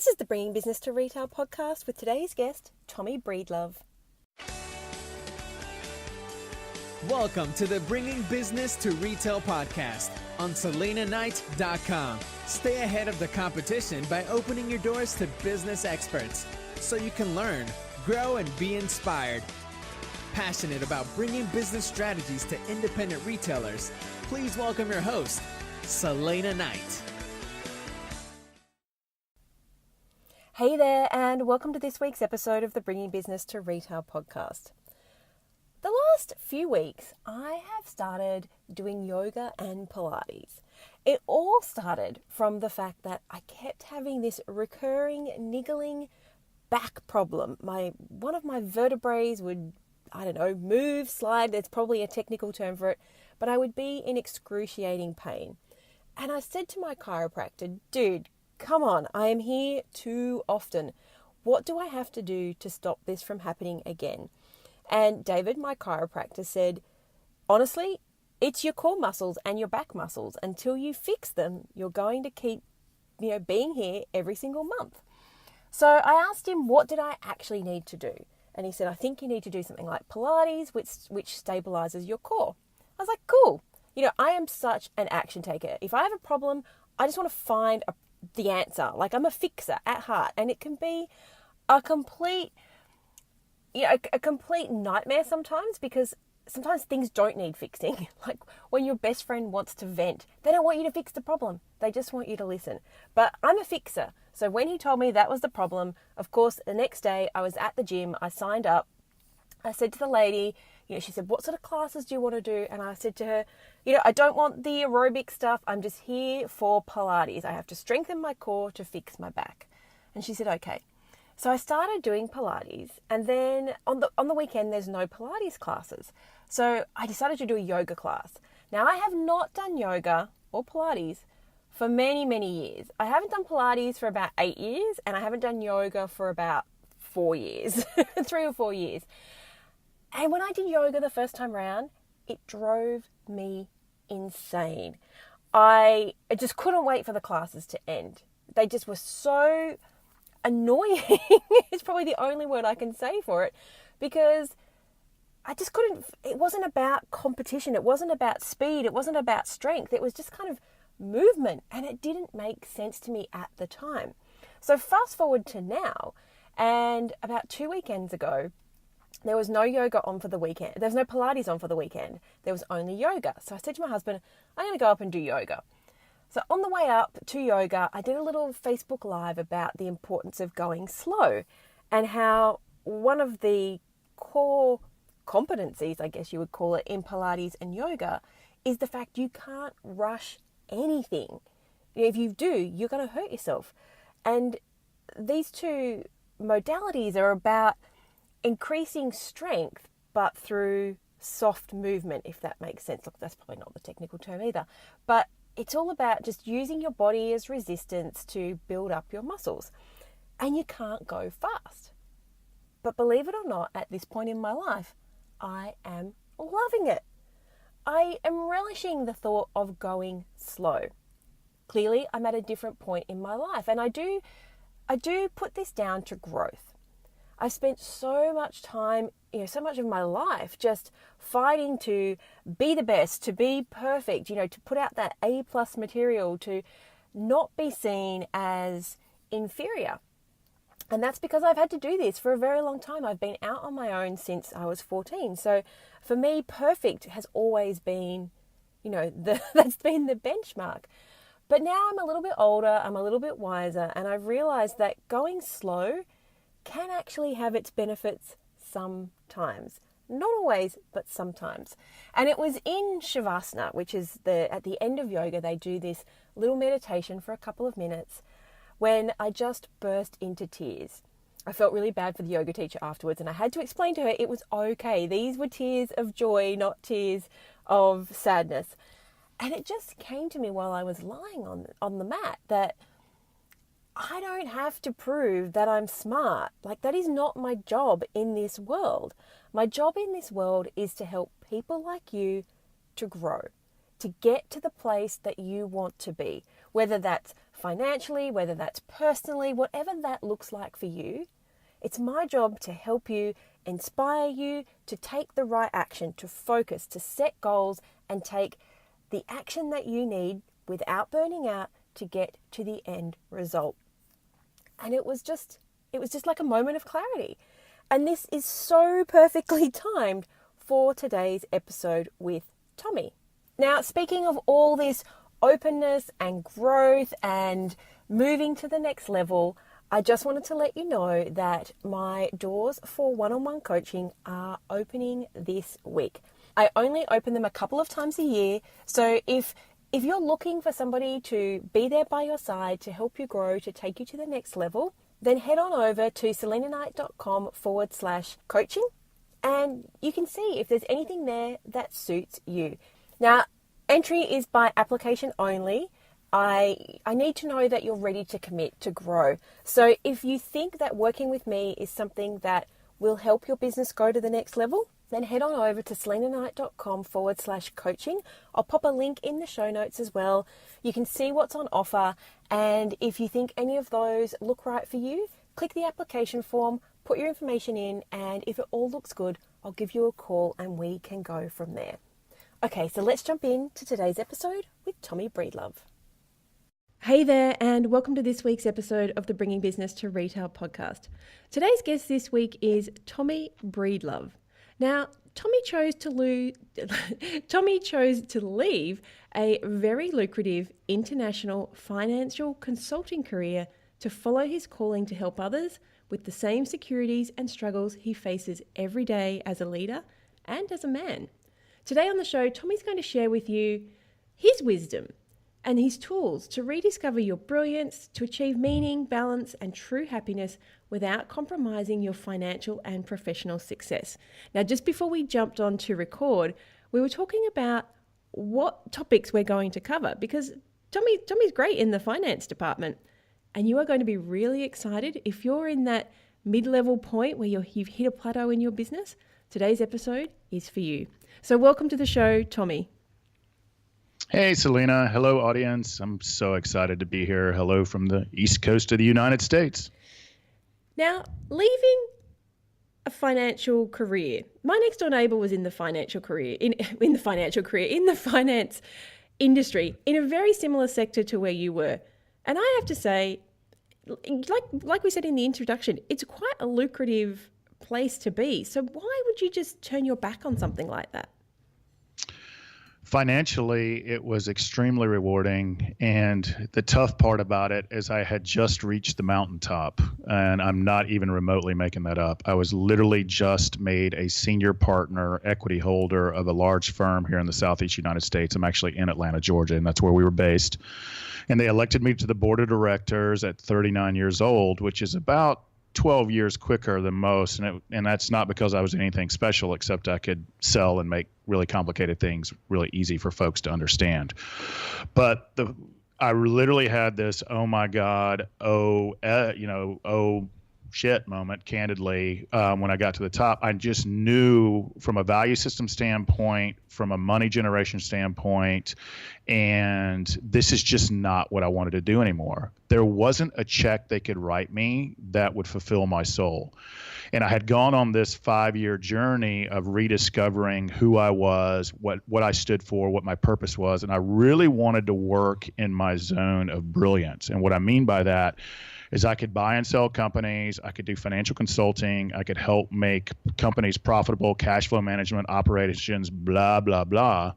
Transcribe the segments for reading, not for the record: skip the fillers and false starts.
This is the Bringing Business to Retail podcast with today's guest, Tommy Breedlove. Welcome to the Bringing Business to Retail podcast on SelenaKnight.com. Stay ahead of the competition by opening your doors to business experts so you can learn, grow, and be inspired. Passionate about bringing business strategies to independent retailers, please welcome your host, Selena Knight. Hey there, and welcome to this week's episode of the Bringing Business to Retail podcast. The last few weeks, I have started doing yoga and Pilates. It all started from the fact that I kept having this recurring niggling back problem. One of my vertebrae would, move, slide. There's probably a technical term for it, but I would be in excruciating pain. And I said to my chiropractor, dude, come on, I am here too often. What do I have to do to stop this from happening again? And David, my chiropractor, said, honestly, it's your core muscles and your back muscles. Until you fix them, you're going to keep, being here every single month. So I asked him, what did I actually need to do? And he said, I think you need to do something like Pilates, which stabilizes your core. I was like, cool. I am such an action taker. If I have a problem, I just want to find the answer. Like, I'm a fixer at heart, and it can be a complete nightmare sometimes, because sometimes things don't need fixing. Like when your best friend wants to vent, they don't want you to fix the problem. They just want you to listen. But I'm a fixer. So when he told me that was the problem, of course, the next day I was at the gym, I signed up. I said to the lady, she said, what sort of classes do you want to do? And I said to her, I don't want the aerobic stuff. I'm just here for Pilates. I have to strengthen my core to fix my back. And she said, okay. So I started doing Pilates, and then on the weekend, there's no Pilates classes. So I decided to do a yoga class. Now, I have not done yoga or Pilates for many, many years. I haven't done Pilates for about 8 years, and I haven't done yoga for about 4 years, 3 or 4 years. And when I did yoga the first time round, it drove me insane. I just couldn't wait for the classes to end. They just were so annoying. It's probably the only word I can say for it, because I just couldn't. It wasn't about competition. It wasn't about speed. It wasn't about strength. It was just kind of movement, and it didn't make sense to me at the time. So fast forward to now, and about 2 weekends ago, there was no yoga on for the weekend. There was no Pilates on for the weekend. There was only yoga. So I said to my husband, I'm going to go up and do yoga. So on the way up to yoga, I did a little Facebook Live about the importance of going slow, and how one of the core competencies, I guess you would call it, in Pilates and yoga is the fact you can't rush anything. If you do, you're going to hurt yourself. And these two modalities are about increasing strength, but through soft movement, if that makes sense. Look, that's probably not the technical term either, but it's all about just using your body as resistance to build up your muscles. And you can't go fast. But believe it or not, at this point in my life, I am loving it. I am relishing the thought of going slow. Clearly, I'm at a different point in my life, and I do put this down to growth. I've spent so much time, so much of my life just fighting to be the best, to be perfect, to put out that A+ material, to not be seen as inferior. And that's because I've had to do this for a very long time. I've been out on my own since I was 14. So for me, perfect has always been, that's been the benchmark. But now I'm a little bit older, I'm a little bit wiser, and I've realized that going slow can actually have its benefits sometimes. Not always, but sometimes. And it was in Shavasana, which is at the end of yoga, they do this little meditation for a couple of minutes, when I just burst into tears. I felt really bad for the yoga teacher afterwards, and I had to explain to her it was okay. These were tears of joy, not tears of sadness. And it just came to me while I was lying on the mat that I don't have to prove that I'm smart. Like, that is not my job in this world. My job in this world is to help people like you to grow, to get to the place that you want to be, whether that's financially, whether that's personally, whatever that looks like for you, it's my job to help you, inspire you to take the right action, to focus, to set goals and take the action that you need without burning out to get to the end result. And it was just like a moment of clarity. And this is so perfectly timed for today's episode with Tommy. Now, speaking of all this openness and growth and moving to the next level, I just wanted to let you know that my doors for one-on-one coaching are opening this week. I only open them a couple of times a year, so if you're looking for somebody to be there by your side to help you grow, to take you to the next level, then head on over to selenaknight.com/coaching and you can see if there's anything there that suits you. Now, entry is by application only. I need to know that you're ready to commit to grow. So if you think that working with me is something that will help your business go to the next level, then head on over to selenaknight.com/coaching. I'll pop a link in the show notes as well. You can see what's on offer. And if you think any of those look right for you, click the application form, put your information in, and if it all looks good, I'll give you a call and we can go from there. Okay, so let's jump into today's episode with Tommy Breedlove. Hey there, and welcome to this week's episode of the Bringing Business to Retail podcast. Today's guest this week is Tommy Breedlove. Now, Tommy chose to leave a very lucrative international financial consulting career to follow his calling to help others with the same securities and struggles he faces every day as a leader and as a man. Today on the show, Tommy's going to share with you his wisdom and his tools to rediscover your brilliance, to achieve meaning, balance, and true happiness without compromising your financial and professional success. Now, just before we jumped on to record, we were talking about what topics we're going to cover because Tommy's great in the finance department, and you are going to be really excited if you're in that mid-level point where you've hit a plateau in your business. Today's episode is for you. So welcome to the show, Tommy. Hey, Selena. Hello, audience. I'm so excited to be here. Hello from the East Coast of the United States. Now, leaving a financial career. My next door neighbor was in the finance industry, in a very similar sector to where you were. And I have to say, like we said in the introduction, it's quite a lucrative place to be. So why would you just turn your back on something like that? Financially, it was extremely rewarding. And the tough part about it is I had just reached the mountaintop, and I'm not even remotely making that up. I was literally just made a senior partner equity holder of a large firm here in the Southeast United States. I'm actually in Atlanta, Georgia, and that's where we were based. And they elected me to the board of directors at 39 years old, which is about 12 years quicker than most. And that's not because I was anything special, except I could sell and make really complicated things really easy for folks to understand. But I literally had this, oh my God, oh shit moment, candidly, when I got to the top. I just knew from a value system standpoint, from a money generation standpoint, and this is just not what I wanted to do anymore. There wasn't a check they could write me that would fulfill my soul. And I had gone on this 5-year journey of rediscovering who I was, what I stood for, what my purpose was. And I really wanted to work in my zone of brilliance. And what I mean by that is I could buy and sell companies, I could do financial consulting, I could help make companies profitable, cash flow management, operations, blah, blah, blah.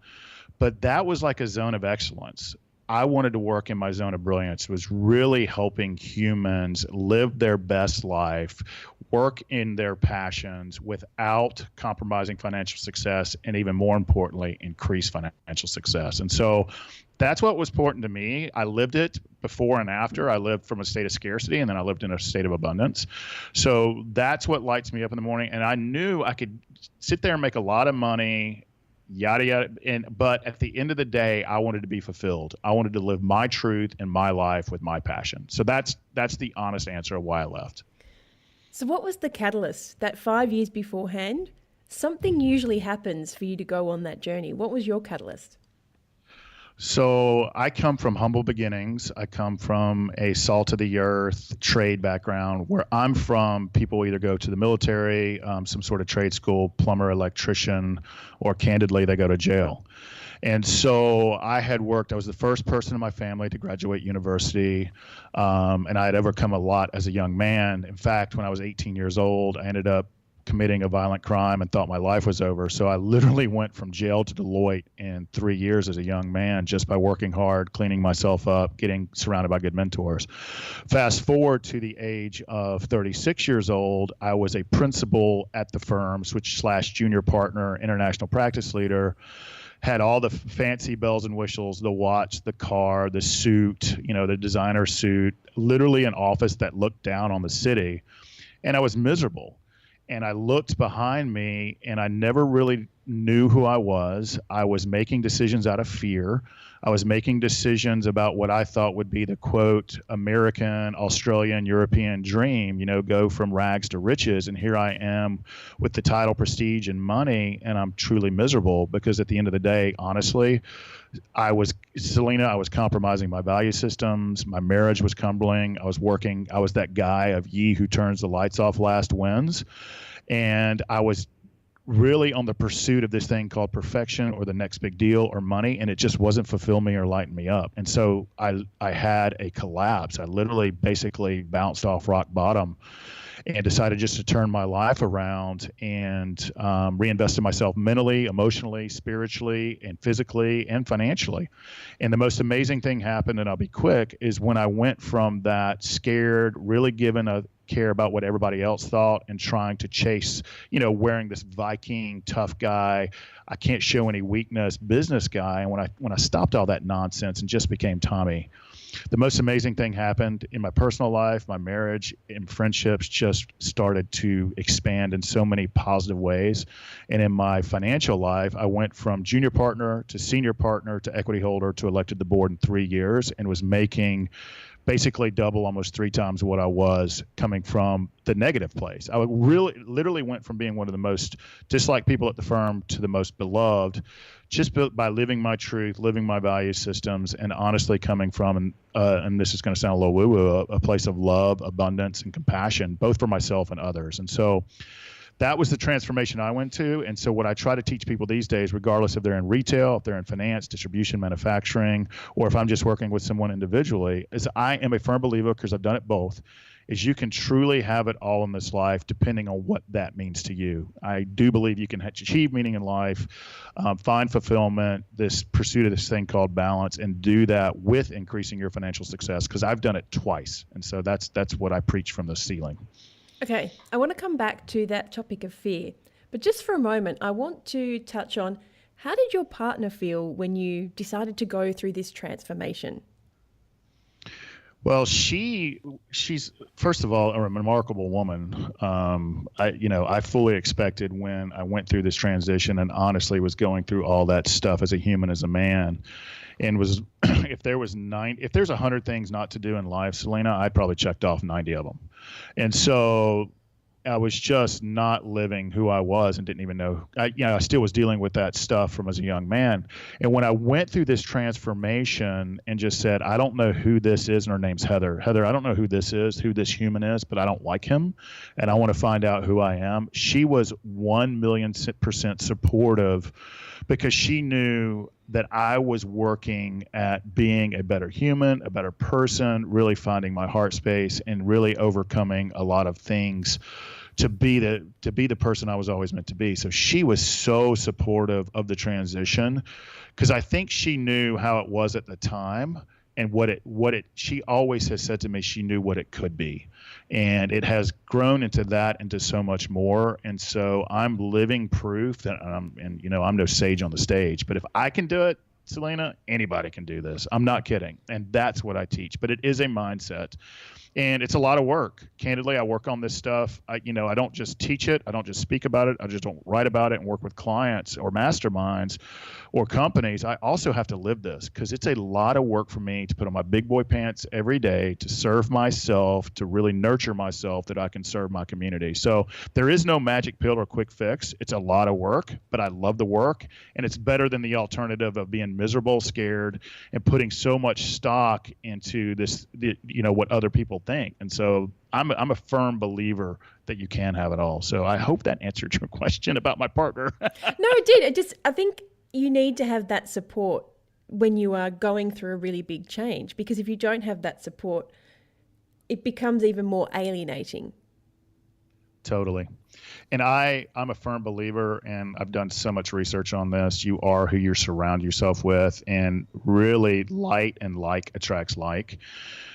But that was like a zone of excellence. I wanted to work in my zone of brilliance, was really helping humans live their best life, work in their passions without compromising financial success, and even more importantly, increase financial success. And so that's what was important to me. I lived it before and after. I lived from a state of scarcity, and then I lived in a state of abundance. So that's what lights me up in the morning. And I knew I could sit there and make a lot of money, yada, yada. But at the end of the day, I wanted to be fulfilled. I wanted to live my truth in my life with my passion. So that's the honest answer of why I left. So what was the catalyst that 5 years beforehand? Something usually happens for you to go on that journey. What was your catalyst? So I come from humble beginnings. I come from a salt of the earth trade background. Where I'm from, people either go to the military, some sort of trade school, plumber, electrician, or candidly, they go to jail. And so I was the first person in my family to graduate university, and I had overcome a lot as a young man. In fact, when I was 18 years old, I ended up committing a violent crime and thought my life was over. So I literally went from jail to Deloitte in 3 years as a young man, just by working hard, cleaning myself up, getting surrounded by good mentors. Fast forward to the age of 36 years old, I was a principal at the firm, / junior partner, international practice leader. Had all the fancy bells and whistles, the watch, the car, the suit, the designer suit, literally an office that looked down on the city. And I was miserable. And I looked behind me and I never really knew who I was. I was making decisions out of fear. I was making decisions about what I thought would be the quote, American, Australian, European dream, go from rags to riches. And here I am with the title, prestige, and money, and I'm truly miserable because at the end of the day, honestly, I was compromising my value systems. My marriage was crumbling. I was that guy of ye who turns the lights off last wins. And I was really on the pursuit of this thing called perfection or the next big deal or money, and it just wasn't fulfill me or lighten me up. And so I had a collapse. I literally basically bounced off rock bottom and decided just to turn my life around and reinvest in myself mentally, emotionally, spiritually, and physically and financially. And the most amazing thing happened, and I'll be quick, is when I went from that scared, really given a care about what everybody else thought and trying to chase, wearing this Viking tough guy, I can't show any weakness business guy. And when I stopped all that nonsense and just became Tommy, the most amazing thing happened in my personal life. My marriage and friendships just started to expand in so many positive ways. And in my financial life, I went from junior partner to senior partner to equity holder to elected the board in 3 years and was making basically double, almost 3 times what I was coming from the negative place. I literally went from being one of the most disliked people at the firm to the most beloved, just by living my truth, living my value systems, and honestly coming from, and this is going to sound a little woo-woo, a place of love, abundance, and compassion, both for myself and others. And so that was the transformation I went to. And so what I try to teach people these days, regardless if they're in retail, if they're in finance, distribution, manufacturing, or if I'm just working with someone individually, is I am a firm believer, because I've done it both, is you can truly have it all in this life depending on what that means to you. I do believe you can achieve meaning in life, find fulfillment, this pursuit of this thing called balance, and do that with increasing your financial success, because I've done it twice. And so that's what I preach from the ceiling. Okay, I want to come back to that topic of fear, but just for a moment, I want to touch on, how did your partner feel when you decided to go through this transformation? Well, she's first of all a remarkable woman. I fully expected when I went through this transition, and honestly was going through all that stuff as a human, as a man, and was if there's 100 things not to do in life, Selena, I probably checked off 90 of them. And so I was just not living who I was and didn't even know. I still was dealing with that stuff from as a young man. And when I went through this transformation and just said, I don't know who this is, and her name's Heather. Heather, I don't know who this is, who this human is, but I don't like him, and I want to find out who I am. She was 1,000,000% supportive, because she knew that I was working at being a better human, a better person, really finding my heart space and really overcoming a lot of things to be the person I was always meant to be. So she was so supportive of the transition, because I think she knew how it was at the time, and she always has said to me, she knew what it could be. And it has grown into so much more. And so I'm living proof that I'm no sage on the stage, but if I can do it, Selena, anybody can do this. I'm not kidding. And that's what I teach, but it is a mindset. And it's a lot of work. Candidly, I work on this stuff. I don't just teach it. I don't just speak about it. I just don't write about it and work with clients or masterminds or companies. I also have to live this because it's a lot of work for me to put on my big boy pants every day, to serve myself, to really nurture myself that I can serve my community. So there is no magic pill or quick fix. It's a lot of work, but I love the work. And it's better than the alternative of being miserable, scared, and putting so much stock into this, what other people think. And so I'm a firm believer that you can have it all. So I hope that answered your question about my partner. No, it did. I think you need to have that support when you are going through a really big change, because if you don't have that support, it becomes even more alienating. Totally. And I'm a firm believer, and I've done so much research on this. You are who you surround yourself with, and really light and like attracts like.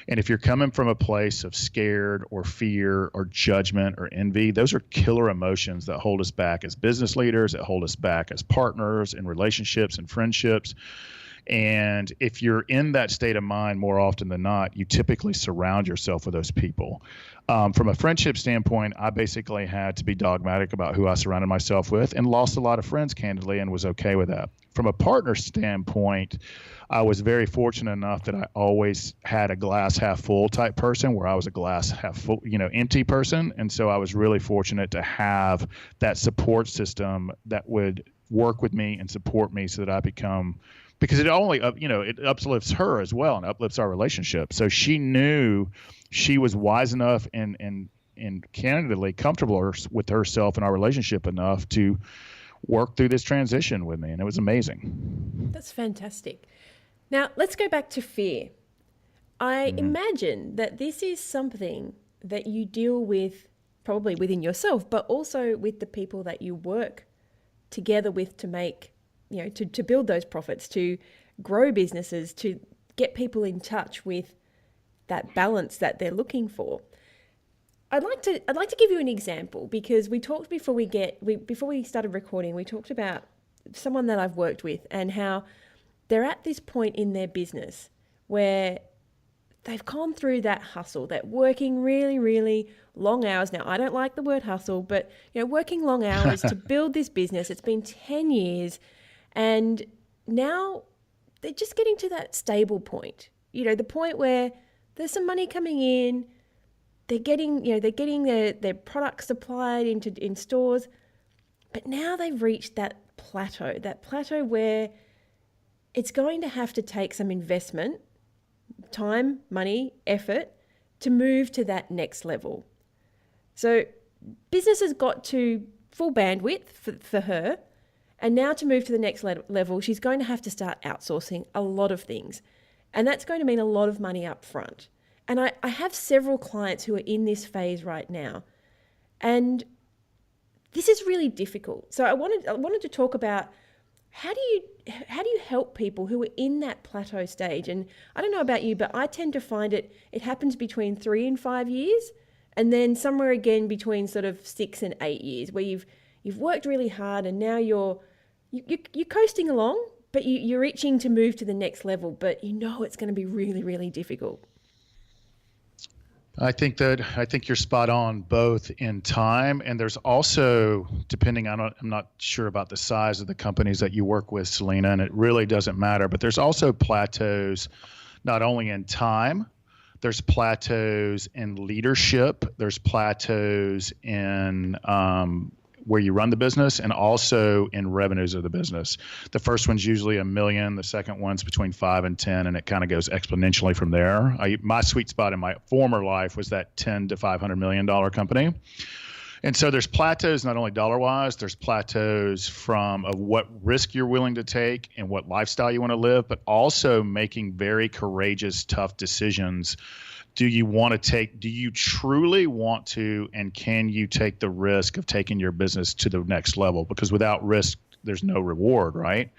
And if you're coming from a place of scared or fear or judgment or envy, those are killer emotions that hold us back as business leaders, that hold us back as partners in relationships and friendships. And if you're in that state of mind more often than not, you typically surround yourself with those people. From a friendship standpoint, I basically had to be dogmatic about who I surrounded myself with and lost a lot of friends, candidly, and was okay with that. From a partner standpoint, I was very fortunate enough that I always had a glass half full type person, where I was a glass half full, empty person. And so I was really fortunate to have that support system that would work with me and support me so that I become, because it only, it uplifts her as well and uplifts our relationship. So she knew she was wise enough and candidly comfortable with herself and our relationship enough to work through this transition with me. And it was amazing. That's fantastic. Now, let's go back to fear. I imagine that this is something that you deal with probably within yourself, but also with the people that you work together with to make, to build those profits, to grow businesses, to get people in touch with that balance that they're looking for. I'd like to give you an example, because we talked before we started recording, we talked about someone that I've worked with and how they're at this point in their business where they've gone through that hustle, that working really, really long hours. Now, I don't like the word hustle, but working long hours to build this business. It's been 10 years, and now they're just getting to that stable point. The point where there's some money coming in, they're getting their products supplied in stores, but now they've reached that plateau where it's going to have to take some investment, time, money, effort, to move to that next level. So business has got to full bandwidth for her, and now to move to the next level, she's going to have to start outsourcing a lot of things, and that's going to mean a lot of money up front. And I have several clients who are in this phase right now, and this is really difficult. So I wanted to talk about how do you help people who are in that plateau stage? And I don't know about you, but I tend to find it happens between 3 and 5 years, and then somewhere again between sort of 6 and 8 years, where you've worked really hard and now you're coasting along, but you're itching to move to the next level, but it's going to be really, really difficult. I think you're spot on both in time, and there's also, I'm not sure about the size of the companies that you work with, Selena, and it really doesn't matter, but there's also plateaus not only in time, there's plateaus in leadership, there's plateaus in where you run the business, and also in revenues of the business. The first one's usually $1 million. The second one's between 5 and 10, and it kind of goes exponentially from there. My sweet spot in my former life was that $10 to $500 million company. And so there's plateaus, not only dollar-wise, there's plateaus from of what risk you're willing to take and what lifestyle you want to live, but also making very courageous, tough decisions. Do you truly want to, and can you take the risk of taking your business to the next level? Because without risk, there's no reward, right?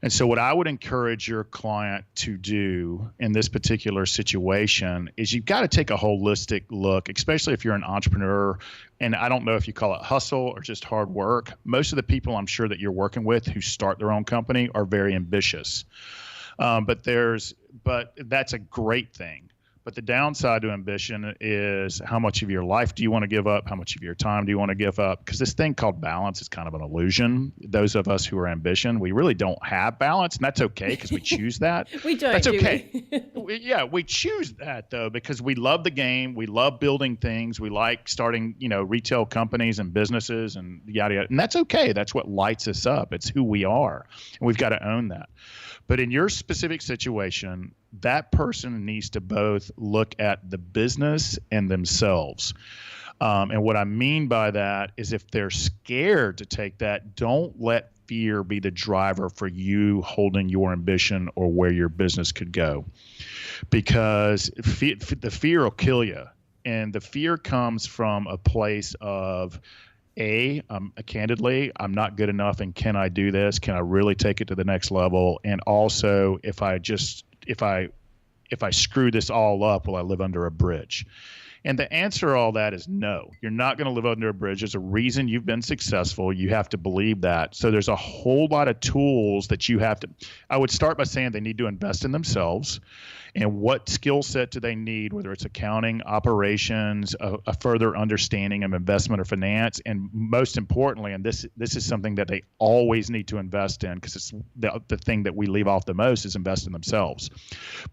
And so what I would encourage your client to do in this particular situation is you've got to take a holistic look, especially if you're an entrepreneur. And I don't know if you call it hustle or just hard work. Most of the people I'm sure that you're working with who start their own company are very ambitious. But that's a great thing. But the downside to ambition is how much of your life do you want to give up? How much of your time do you want to give up? Because this thing called balance is kind of an illusion. Those of us who are ambition, we really don't have balance, and that's okay because we choose that. We don't. That's okay. We? We choose that though because we love the game. We love building things. We like starting, retail companies and businesses and yada yada. And that's okay. That's what lights us up. It's who we are, and we've got to own that. But in your specific situation, that person needs to both look at the business and themselves. And what I mean by that is if they're scared to take that, don't let fear be the driver for you holding your ambition or where your business could go. Because the fear will kill you. And the fear comes from a place of, candidly, I'm not good enough, and can I do this? Can I really take it to the next level? And also, if I screw this all up, will I live under a bridge? And the answer to all that is no. You're not going to live under a bridge. There's a reason you've been successful. You have to believe that. So there's a whole lot of tools that you have to. I would start by saying they need to invest in themselves. And what skill set do they need, whether it's accounting, operations, a further understanding of investment or finance, and most importantly, and this is something that they always need to invest in because it's the thing that we leave off the most is invest in themselves,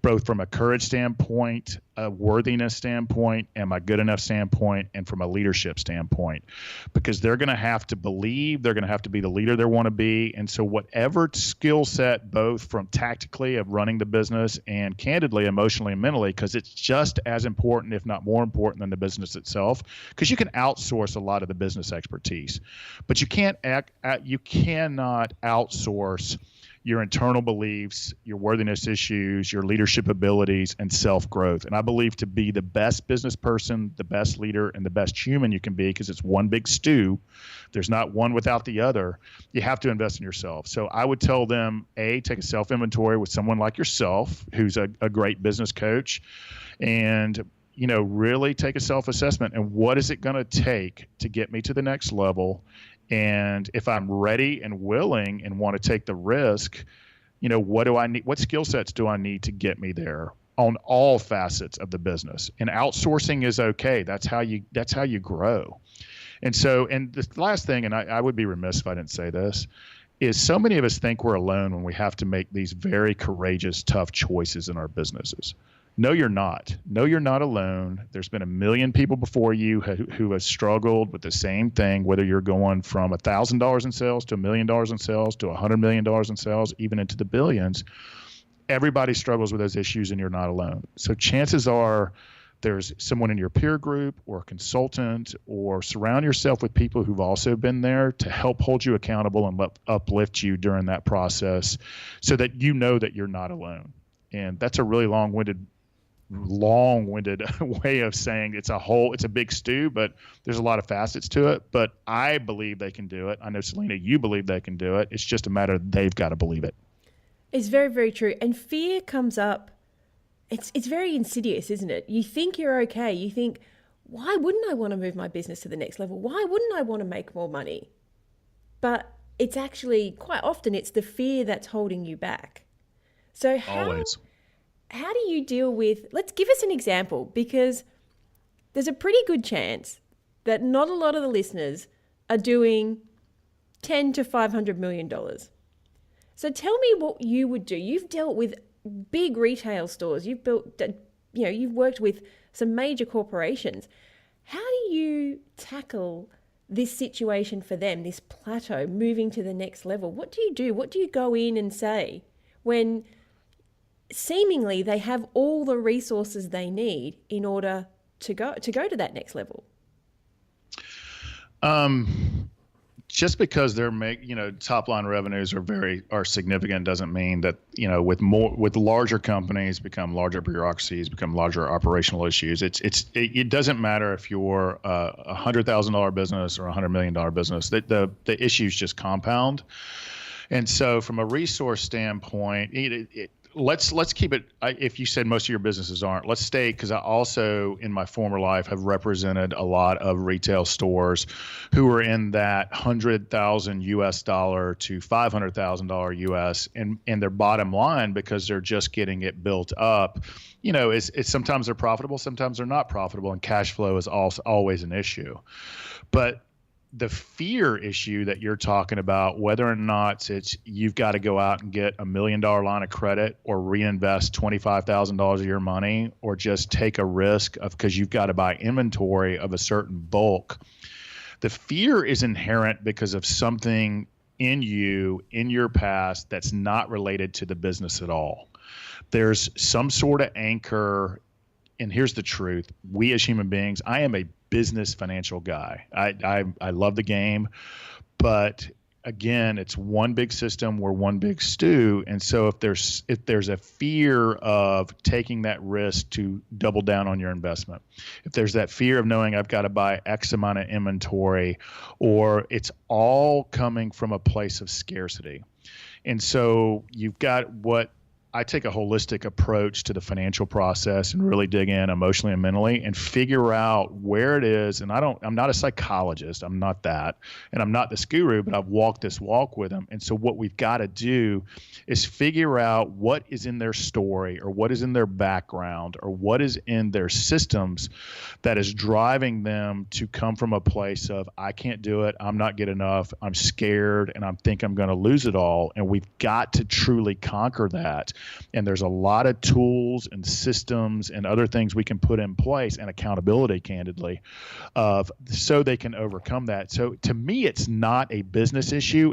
both from a courage standpoint, a worthiness standpoint, am I good enough standpoint, and from a leadership standpoint, because they're going to have to believe, they're going to have to be the leader they want to be. And so whatever skill set, both from tactically of running the business and candidly, emotionally and mentally, because it's just as important, if not more important than the business itself, because you can outsource a lot of the business expertise, but you cannot outsource your internal beliefs, your worthiness issues, your leadership abilities, and self-growth. And I believe to be the best business person, the best leader, and the best human you can be, because it's one big stew, there's not one without the other, you have to invest in yourself. So I would tell them, take a self-inventory with someone like yourself, who's a great business coach, and really take a self-assessment. And what is it going to take to get me to the next level? And if I'm ready and willing and want to take the risk, what do I need? What skill sets do I need to get me there on all facets of the business? And outsourcing is okay. That's how you grow. And so, and the last thing, and I would be remiss if I didn't say this, is so many of us think we're alone when we have to make these very courageous, tough choices in our businesses. No, you're not. No, you're not alone. There's been a million people before you who have struggled with the same thing, whether you're going from $1,000 in sales to $1 million in sales to $100 million in sales, even into the billions. Everybody struggles with those issues, and you're not alone. So chances are there's someone in your peer group or a consultant, or surround yourself with people who've also been there to help hold you accountable and uplift you during that process so that you know that you're not alone. And that's a really long-winded way of saying it's a big stew, but there's a lot of facets to it. But I believe they can do it. I know, Selena, you believe they can do it. It's just a matter of they've got to believe it. It's very, very true. And fear comes up. It's very insidious, isn't it? You think you're okay. You think, why wouldn't I want to move my business to the next level? Why wouldn't I want to make more money? But it's actually, quite often, it's the fear that's holding you back. So how do you deal with, let's give us an example, because there's a pretty good chance that not a lot of the listeners are doing $10 to $500 million. So tell me what you would do. You've dealt with big retail stores. You've you've worked with some major corporations. How do you tackle this situation for them, this plateau, moving to the next level? What do you do? What do you go in and say when seemingly they have all the resources they need in order to go to that next level? Just because they're top line revenues are significant doesn't mean that, with larger companies become larger bureaucracies, become larger operational issues. It doesn't matter if you're a $100,000 business or $100 million business, the issues just compound. And so from a resource standpoint, let's keep it. If you said most of your businesses aren't, let's stay, because I also in my former life have represented a lot of retail stores who are in that $100,000 to $500,000 US, and their bottom line, because they're just getting it built up, it's sometimes they're profitable, sometimes they're not profitable, and cash flow is also always an issue. But the fear issue that you're talking about, whether or not it's you've got to go out and get $1 million line of credit or reinvest $25,000 of your money, or just take a risk of, because you've got to buy inventory of a certain bulk. The fear is inherent because of something in you, in your past, that's not related to the business at all. There's some sort of anchor. And here's the truth. We as human beings, I am a business financial guy. I love the game, but again, it's one big system. We're one big stew. And so if there's a fear of taking that risk to double down on your investment, if there's that fear of knowing I've got to buy X amount of inventory, or it's all coming from a place of scarcity. And so you've got what I take a holistic approach to the financial process and really dig in emotionally and mentally and figure out where it is. And I'm not a psychologist. I'm not that. And I'm not this guru, but I've walked this walk with them. And so what we've got to do is figure out what is in their story, or what is in their background, or what is in their systems that is driving them to come from a place of, I can't do it, I'm not good enough, I'm scared, and I think I'm going to lose it all. And we've got to truly conquer that. And there's a lot of tools and systems and other things we can put in place, and accountability, candidly, so they can overcome that. So to me, it's not a business issue.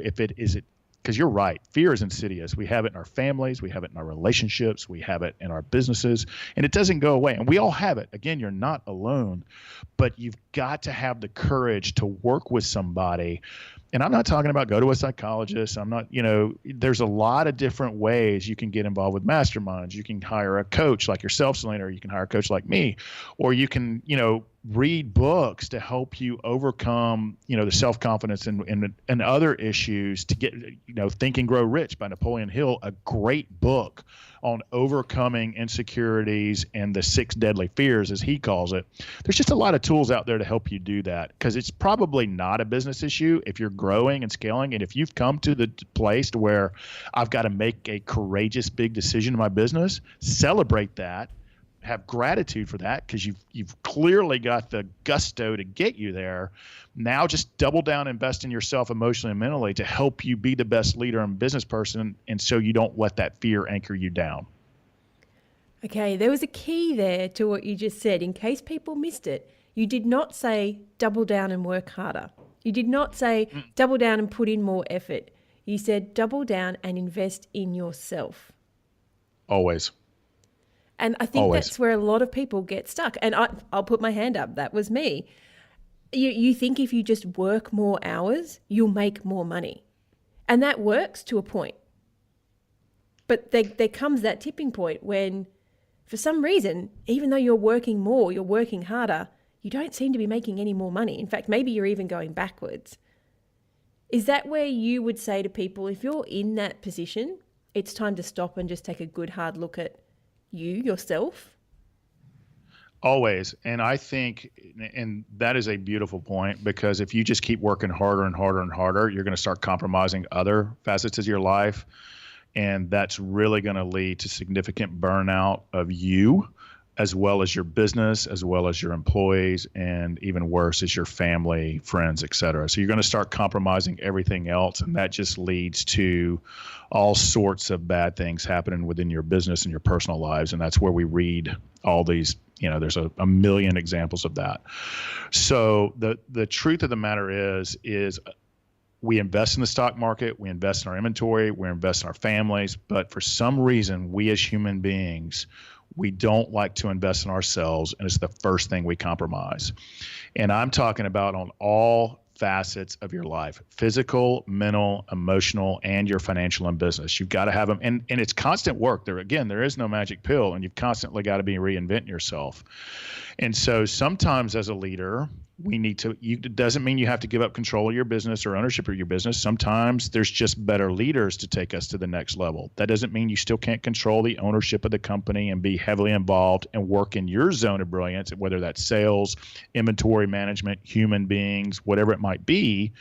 Because you're right, fear is insidious. We have it in our families, we have it in our relationships, we have it in our businesses, and it doesn't go away. And we all have it. Again, you're not alone, but you've got to have the courage to work with somebody. And I'm not talking about go to a psychologist. I'm not, there's a lot of different ways you can get involved with masterminds. You can hire a coach like yourself, Selena, or you can hire a coach like me, or you can, read books to help you overcome, the self-confidence and other issues to get, Think and Grow Rich by Napoleon Hill, a great book on overcoming insecurities and the 6 deadly fears, as he calls it. There's just a lot of tools out there to help you do that, because it's probably not a business issue if you're growing and scaling. And if you've come to the place to where I've got to make a courageous big decision in my business, celebrate that. Have gratitude for that, because you've clearly got the gusto to get you there. Now just double down, invest in yourself emotionally and mentally to help you be the best leader and business person, and so you don't let that fear anchor you down. Okay, there was a key there to what you just said. In case people missed it, you did not say double down and work harder. You did not say double down and put in more effort. You said double down and invest in yourself. Always. And I think Always. That's where a lot of people get stuck. And I'll put my hand up. That was me. You think if you just work more hours, you'll make more money. And that works to a point. But there comes that tipping point when, for some reason, even though you're working more, you're working harder, you don't seem to be making any more money. In fact, maybe you're even going backwards. Is that where you would say to people, if you're in that position, it's time to stop and just take a good hard look at yourself? Always. And I think, and that is a beautiful point, because if you just keep working harder and harder and harder, you're going to start compromising other facets of your life. And that's really going to lead to significant burnout of you, as well as your business, as well as your employees, and even worse is your family, friends, et cetera. So you're going to start compromising everything else, and that just leads to all sorts of bad things happening within your business and your personal lives. And that's where we read all these, there's a million examples of that. So the truth of the matter is we invest in the stock market, we invest in our inventory, we invest in our families, but for some reason, we as human beings, we don't like to invest in ourselves, and it's the first thing we compromise. And I'm talking about on all facets of your life: physical, mental, emotional, and your financial and business. You've got to have them. And it's constant work. There is no magic pill, and you've constantly got to be reinventing yourself. And so sometimes as a leader, It doesn't mean you have to give up control of your business or ownership of your business. Sometimes there's just better leaders to take us to the next level. That doesn't mean you still can't control the ownership of the company and be heavily involved and work in your zone of brilliance, whether that's sales, inventory management, human beings, whatever it might be.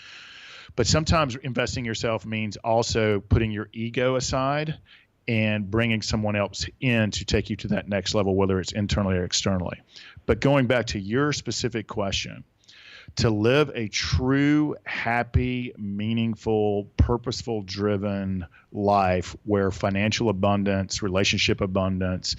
But sometimes investing yourself means also putting your ego aside and bringing someone else in to take you to that next level, whether it's internally or externally. But going back to your specific question, to live a true, happy, meaningful, purposeful, driven life where financial abundance, relationship abundance,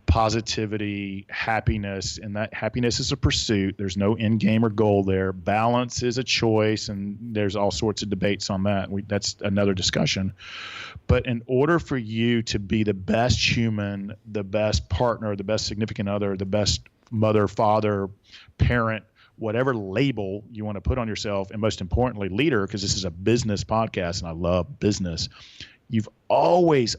positivity, happiness, and that happiness is a pursuit. There's no end game or goal there. Balance is a choice, and there's all sorts of debates on that. That's another discussion. But in order for you to be the best human, the best partner, the best significant other, the best mother, father, parent, whatever label you want to put on yourself, and most importantly, leader, because this is a business podcast and I love business, you've always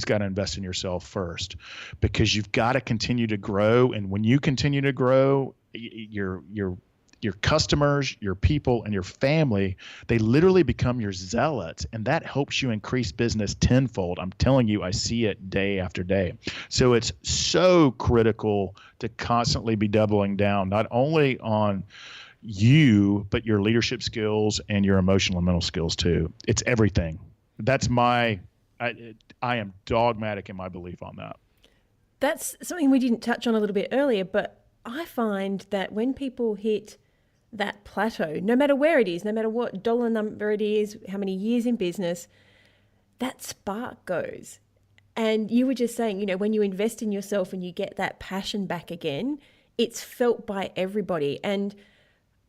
got to invest in yourself first, because you've got to continue to grow. And when you continue to grow, your customers, your people, and your family, they literally become your zealots, and that helps you increase business tenfold. I'm telling you, I see it day after day. So it's so critical to constantly be doubling down, not only on you, but your leadership skills and your emotional and mental skills too. It's everything. That's I am dogmatic in my belief on that. That's something we didn't touch on a little bit earlier, but I find that when people hit that plateau, no matter where it is, no matter what dollar number it is, how many years in business, that spark goes. And you were just saying, when you invest in yourself and you get that passion back again, it's felt by everybody. And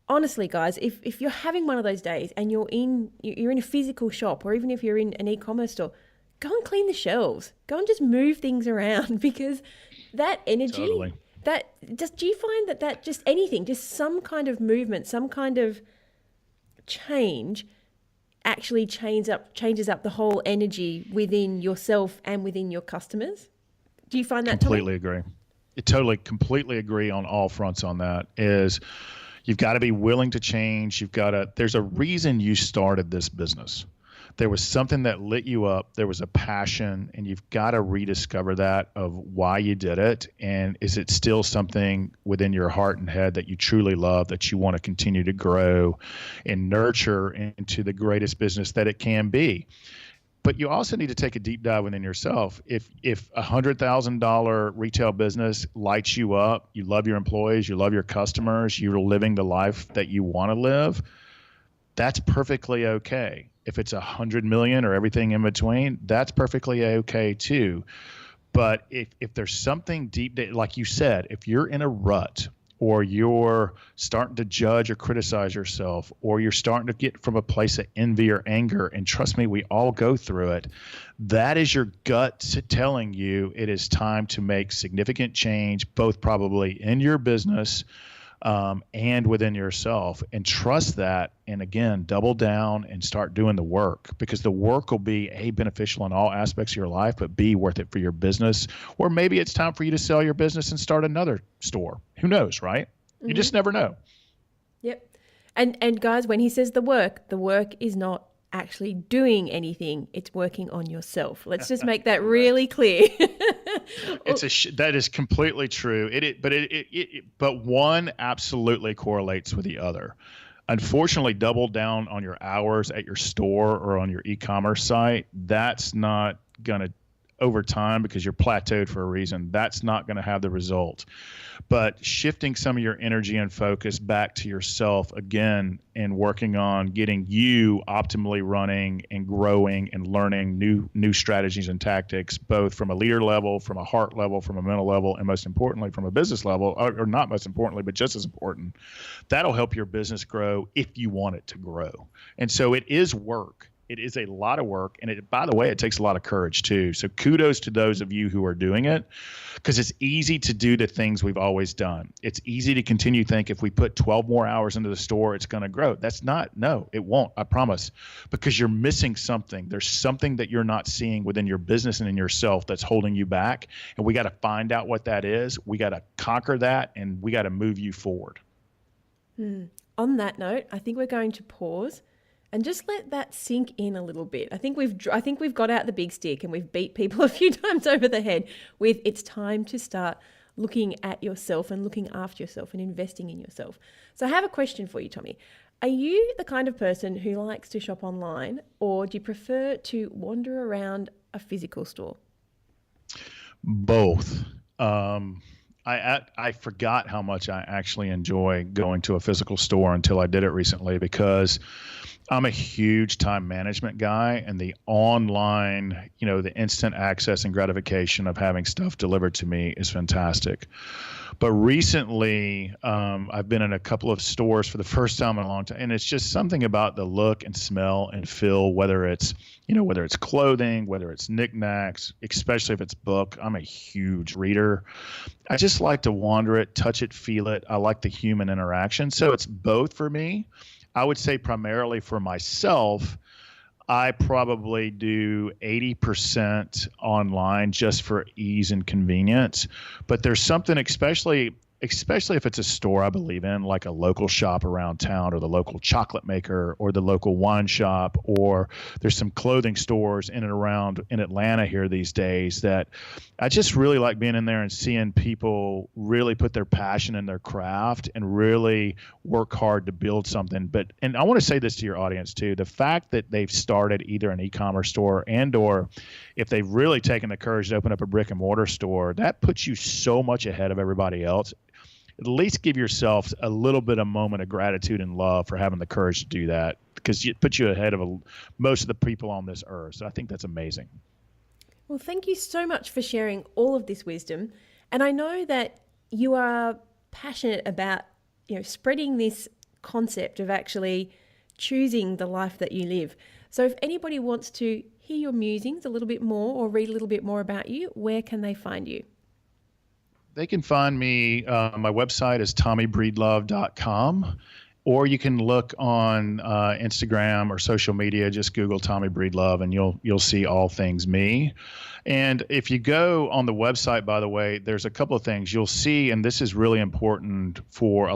honestly, guys, if you're having one of those days and you're in a physical shop, or even if you're in an e-commerce store, go and clean the shelves. Go and just move things around, because that energy... Totally. Do you find that just anything, just some kind of movement, some kind of change actually changes up the whole energy within yourself and within your customers? Do you find that? Completely agree. Completely agree on all fronts on that. Is you've got to be willing to change. There's a reason you started this business. There was something that lit you up. There was a passion, and you've got to rediscover that of why you did it. And is it still something within your heart and head that you truly love, that you want to continue to grow and nurture into the greatest business that it can be? But you also need to take a deep dive within yourself. If $100,000 retail business lights you up, you love your employees, you love your customers, you're living the life that you want to live, that's perfectly okay. If it's 100 million or everything in between, that's perfectly okay too. But if there's something deep, like you said, if you're in a rut, or you're starting to judge or criticize yourself, or you're starting to get from a place of envy or anger, and trust me, we all go through it, that is your gut telling you it is time to make significant change, both probably in your business and within yourself. And trust that, and again, double down and start doing the work, because the work will be A, beneficial in all aspects of your life, but B, worth it for your business. Or maybe it's time for you to sell your business and start another store. Who knows, right? Mm-hmm. You just never know. Yep. And guys, when he says the work is not actually doing anything. It's working on yourself. Let's just make that really clear. That is completely true. But one absolutely correlates with the other. Unfortunately, double down on your hours at your store or on your e-commerce site. That's not going to, over time, because you're plateaued for a reason, that's not going to have the result. But shifting some of your energy and focus back to yourself again, and working on getting you optimally running and growing and learning new strategies and tactics, both from a leader level, from a heart level, from a mental level, and most importantly, from a business level, or not most importantly, but just as important, that'll help your business grow if you want it to grow. And so it is work. It is a lot of work. And by the way, it takes a lot of courage too. So kudos to those of you who are doing it, because it's easy to do the things we've always done. It's easy to continue to think if we put 12 more hours into the store, it's going to grow. No, it won't. I promise, because you're missing something. There's something that you're not seeing within your business and in yourself that's holding you back. And we got to find out what that is. We got to conquer that, and we got to move you forward. On that note, I think we're going to pause and just let that sink in a little bit. I think we've got out the big stick and we've beat people a few times over the head with it's time to start looking at yourself and looking after yourself and investing in yourself. So I have a question for you, Tommy. Are you the kind of person who likes to shop online, or do you prefer to wander around a physical store? Both. I forgot how much I actually enjoy going to a physical store until I did it recently, because I'm a huge time management guy, and the online, the instant access and gratification of having stuff delivered to me is fantastic. But recently, I've been in a couple of stores for the first time in a long time, and it's just something about the look and smell and feel, whether it's clothing, whether it's knickknacks, especially if it's book. I'm a huge reader. I just like to wander it, touch it, feel it. I like the human interaction. So it's both for me. I would say primarily for myself, I probably do 80% online just for ease and convenience. But there's something, especially if it's a store I believe in, like a local shop around town, or the local chocolate maker, or the local wine shop, or there's some clothing stores in and around in Atlanta here these days, that I just really like being in there and seeing people really put their passion in their craft and really work hard to build something. And I want to say this to your audience too, the fact that they've started either an e-commerce store or if they've really taken the courage to open up a brick and mortar store, that puts you so much ahead of everybody else. At least give yourself a little bit of moment of gratitude and love for having the courage to do that, because it puts you ahead of most of the people on this earth. So I think that's amazing. Well, thank you so much for sharing all of this wisdom. And I know that you are passionate about, spreading this concept of actually choosing the life that you live. So if anybody wants to hear your musings a little bit more or read a little bit more about you, where can they find you? They can find me. My website is tommybreedlove.com, or you can look on Instagram or social media. Just Google Tommy Breedlove, and you'll see all things me. And if you go on the website, by the way, there's a couple of things you'll see, and this is really important for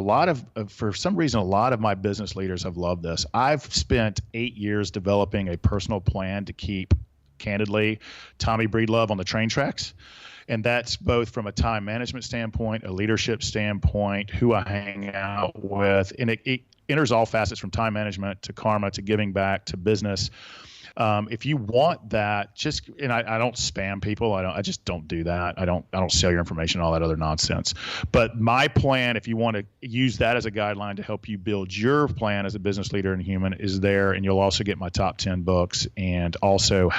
for some reason, a lot of my business leaders have loved this. I've spent 8 years developing a personal plan to keep, candidly, Tommy Breedlove on the train tracks. And that's both from a time management standpoint, a leadership standpoint, who I hang out with. And it enters all facets, from time management to karma to giving back to business. If you want that, I don't spam people. I just don't do that. I don't sell your information, all that other nonsense. But my plan, if you want to use that as a guideline to help you build your plan as a business leader and human, is there. And you'll also get my top 10 books, and also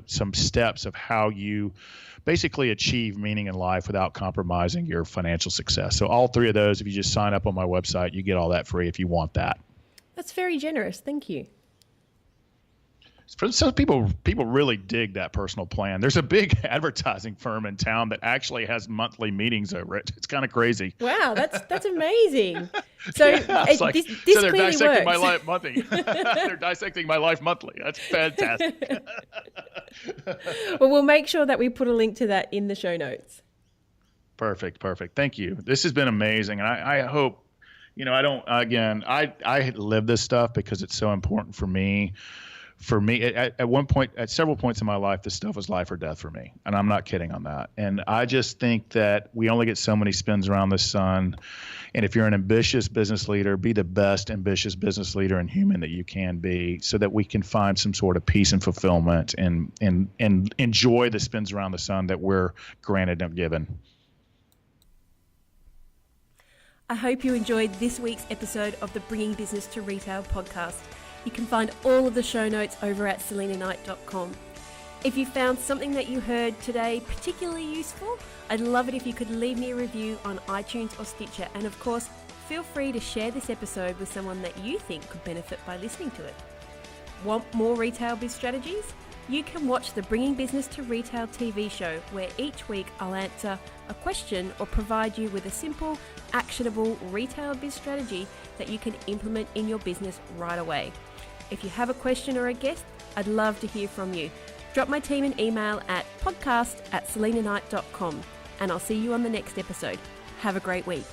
some steps of how you basically achieve meaning in life without compromising your financial success. So all three of those, if you just sign up on my website, you get all that free if you want that. That's very generous. Thank you. Some people really dig that personal plan. There's a big advertising firm in town that actually has monthly meetings over it. It's kind of crazy. Wow, that's amazing. So yeah, this so they're clearly dissecting works. my life monthly. They're dissecting my life monthly. That's fantastic. Well, we'll make sure that we put a link to that in the show notes. Perfect. Thank you. This has been amazing, and I hope. I live this stuff because it's so important for me. For me, at one point, at several points in my life, this stuff was life or death for me. And I'm not kidding on that. And I just think that we only get so many spins around the sun. And if you're an ambitious business leader, be the best ambitious business leader and human that you can be, so that we can find some sort of peace and fulfillment and enjoy the spins around the sun that we're granted and given. I hope you enjoyed this week's episode of the Bringing Business to Retail podcast. You can find all of the show notes over at selenaknight.com. If you found something that you heard today particularly useful, I'd love it if you could leave me a review on iTunes or Stitcher. And of course, feel free to share this episode with someone that you think could benefit by listening to it. Want more retail biz strategies? You can watch the Bringing Business to Retail TV show, where each week I'll answer a question or provide you with a simple, actionable retail biz strategy that you can implement in your business right away. If you have a question or a guest, I'd love to hear from you. Drop my team an email at podcast@selenaknight.com, and I'll see you on the next episode. Have a great week.